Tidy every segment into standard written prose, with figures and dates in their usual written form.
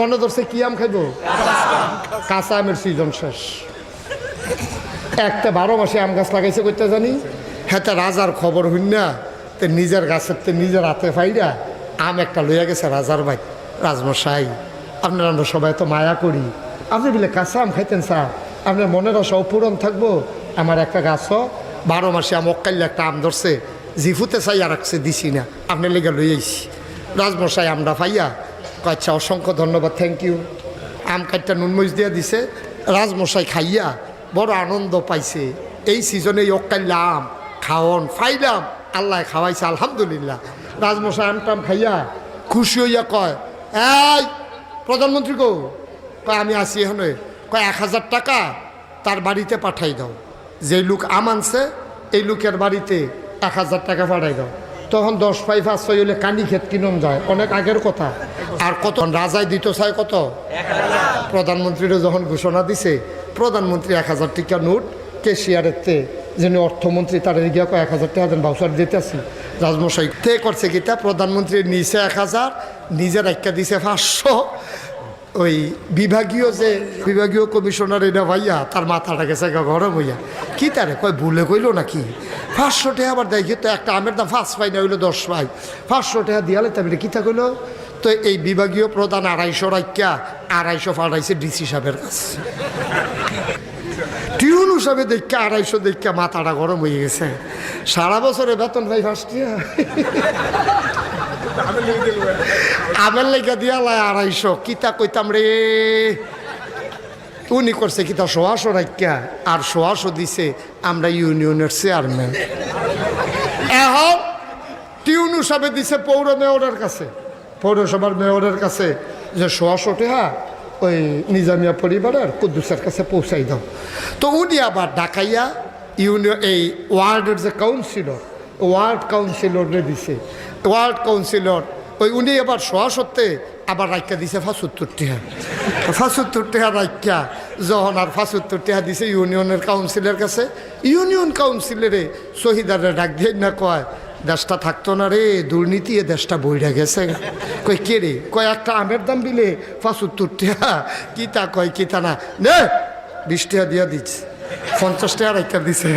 মনে ধরছে কি আম খাইব? কাঁচা আমের সিজন শেষ। একটা 12 মাসে আম গাছ লাগাইছে করতে জানি হ্যাঁ, রাজার খবর হইন না তো নিজের গাছের তো নিজের হাতে ফাইরা আম একটা লইয়া গেছে রাজার ভাই। রাজমশাই, আপনারা আমরা সবাই তো মায়া করি, আপনি বলে কাঁচা আম খাইতেন স্যার, আপনার মনের আশা অপূরণ থাকবো। আমার একটা গাছও 12 মাসে আম অকাইলে একটা আম ধরছে, জিফুতে চাই আর রাখছে দিছি না, আপনার লেগে লই আইছি। রাজমশাই আমরা পাইয়া আচ্ছা অসংখ্য ধন্যবাদ, থ্যাংক ইউ। আম কাটটা নুনমরিচ দিয়ে দিছে। রাজমশাই খাইয়া বড় আনন্দ পাইছে। এই সিজনে অকাইল্লা আম খাওয়ন ফাইলাম, আল্লাহ খাওয়াইছে আলহামদুলিল্লাহ। রাজমশাই আমটাম খাইয়া খুশি হইয়া কয়, এই প্রধানমন্ত্রী গো, কয় আমি আসি এখানে, কয় 1000 টাকা তার বাড়িতে পাঠাই দাও। যেই লোক আম আনছে এই লোকের বাড়িতে 1000 টাকা পাঠাই দাও। তখন 10 পাই 5 পাই হলে কানি ক্ষেত কিনন যায়, অনেক আগের কথা। আর কত রাজায় দিত চায় কত? প্রধানমন্ত্রীরও যখন ঘোষণা দিছে, প্রধানমন্ত্রী 1000 টাকা নোট কেশিয়ারের তে যিনি অর্থমন্ত্রী তার গিয়া 1000 টাকা দেন ভাউচার দিতে আসি। রাজমশাই তে করছে কিতা, প্রধানমন্ত্রী নিচে 1000, নিজের একটা দিছে 500। ওই বিভাগীয় কমিশনার এটা ভাইয়া তার মাথাটা গেছে গরম হইয়া, কি তারে কয় ভুলে কইল নাকি 500 টাকা আবার দেখি তো একটা আমের দাম 5 পাই না হইলো 10 পাই, 500 টাকা দিয়ালে তারপরে কিতা কইল। তো এই বিভাগীয় প্রধান 250 রাখিয়া 250 পাঠাইছে ডিসি সাহেবের কাছে। টিউন হিসাবে দেখা 250 দেখা মাথাটা গরম হয়ে গেছে। সারা বছরে বেতন পাই 5 টাকা, আমের লেগে দিয়া লাই 250, কিতা কইতাম রে। উনি করছে কিতা 100 রাখিয়া আর 100 দিছে আমরা ইউনিয়নের চেয়ারম্যান। এখন টিউন হিসাবে দিছে পৌর মেয়রের কাছে, পৌরসভার মেয়রের কাছে যে 100 টাকা ওই নিজামিয়া পরিবারের কুদ্দুসের কাছে পৌঁছাই দাও। তো উনি আবার ডাকাইয়া ইউনিয়ন এই ওয়ার্ডের যে কাউন্সিলর, ওয়ার্ড কাউন্সিলরে দিছে। ওয়ার্ড কাউন্সিলর ওই উনি আবার 100 আবার রাখিয়া দিছে 75 টাকা। 75 টাকা রাখিয়া যখন আর 75 টাকা দিছে ইউনিয়নের কাউন্সিলের কাছে, ইউনিয়ন কাউন্সিলরে শহীদারে ডাক দিয়ে না কয়, দেশটা থাকতো না রে, দুর্নীতি এ দেশটা বইরা গেছে। কই কে রে? কয় একটা আমের দাম বিলে 75 টাকা, কিতা কয় কিতা না নে 20 টাকা দিয়া দিচ্ছে, 50 টাকা রাখা দিছে।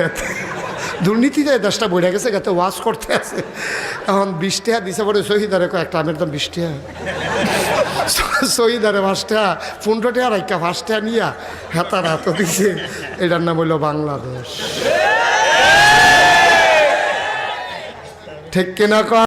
দুর্নীতিতে দেশটা বইরা গেছে, গাতে ওয়াশ করতে আছে। এখন 20 টাকা দিছে পরে শহীদারে কয় একটা আমের দাম 20 টাকা, শহীদারে 5 টাকা 15 টাকা রাখা 5 টাকা নিয়া হেতার হাত দিছে। এটার নাম হইল বাংলাদেশ। ঠিক কিনা?